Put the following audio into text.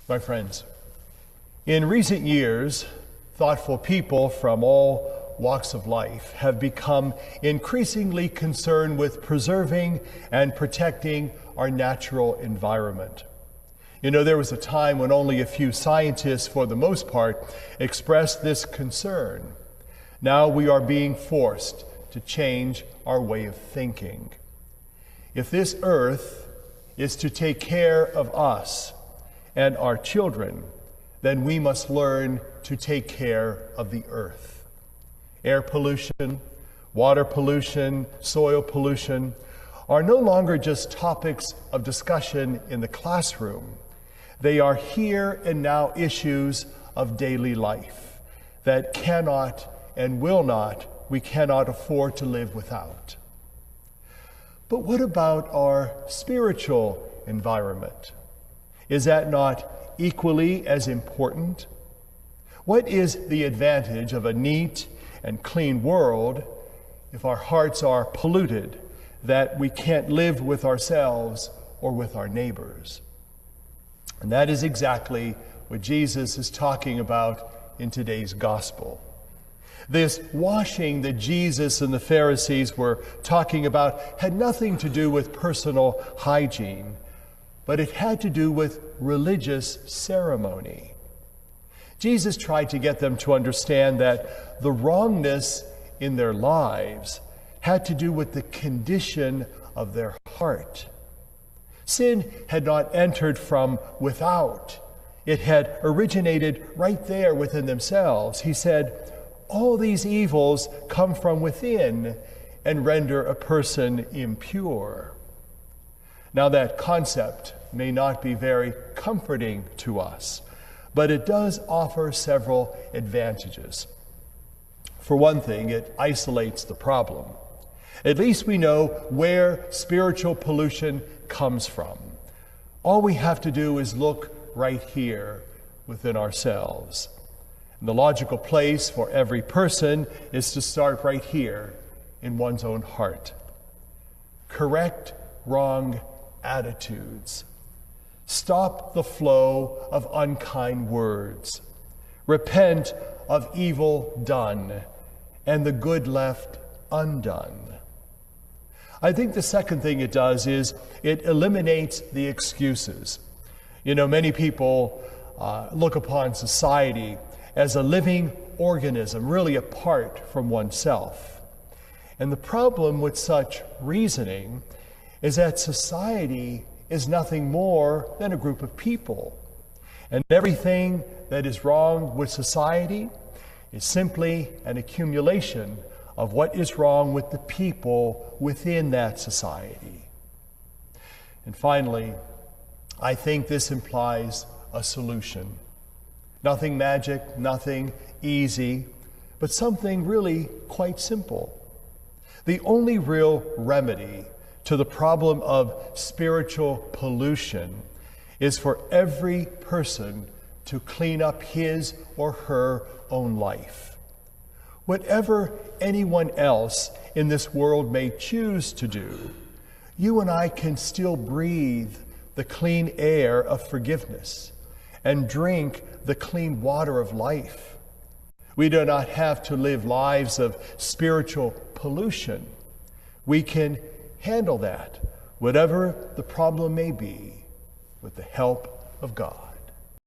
My friends, in recent years, thoughtful people from all walks of life have become increasingly concerned with preserving and protecting our natural environment. You know, there was a time when only a few scientists, for the most part, expressed this concern. Now we are being forced to change our way of thinking. If this earth is to take care of us and our children, then we must learn to take care of the earth. Air pollution, water pollution, soil pollution are no longer just topics of discussion in the classroom. They are here and now issues of daily life that cannot and we cannot afford to live without. But what about our spiritual environment? Is that not equally as important? What is the advantage of a neat and clean world if our hearts are polluted, that we can't live with ourselves or with our neighbors? And that is exactly what Jesus is talking about in today's gospel. This washing that Jesus and the Pharisees were talking about had nothing to do with personal hygiene, but it had to do with religious ceremony. Jesus tried to get them to understand that the wrongness in their lives had to do with the condition of their heart. Sin had not entered from without. It had originated right there within themselves. He said, all these evils come from within and render a person impure. Now that concept may not be very comforting to us, but it does offer several advantages. For one thing, it isolates the problem. At least we know where spiritual pollution comes from. All we have to do is look right here within ourselves. And the logical place for every person is to start right here in one's own heart. Correct wrong attitudes. Stop the flow of unkind words. Repent of evil done and the good left undone. I think the second thing it does is it eliminates the excuses. You know, many people look upon society as a living organism, really apart from oneself. And the problem with such reasoning is that society is nothing more than a group of people. And everything that is wrong with society is simply an accumulation of what is wrong with the people within that society. And finally, I think this implies a solution. Nothing magic, nothing easy, but something really quite simple. The only real remedy to the problem of spiritual pollution is for every person to clean up his or her own life. Whatever anyone else in this world may choose to do, you and I can still breathe the clean air of forgiveness and drink the clean water of life. We do not have to live lives of spiritual pollution. We can handle that, whatever the problem may be, with the help of God.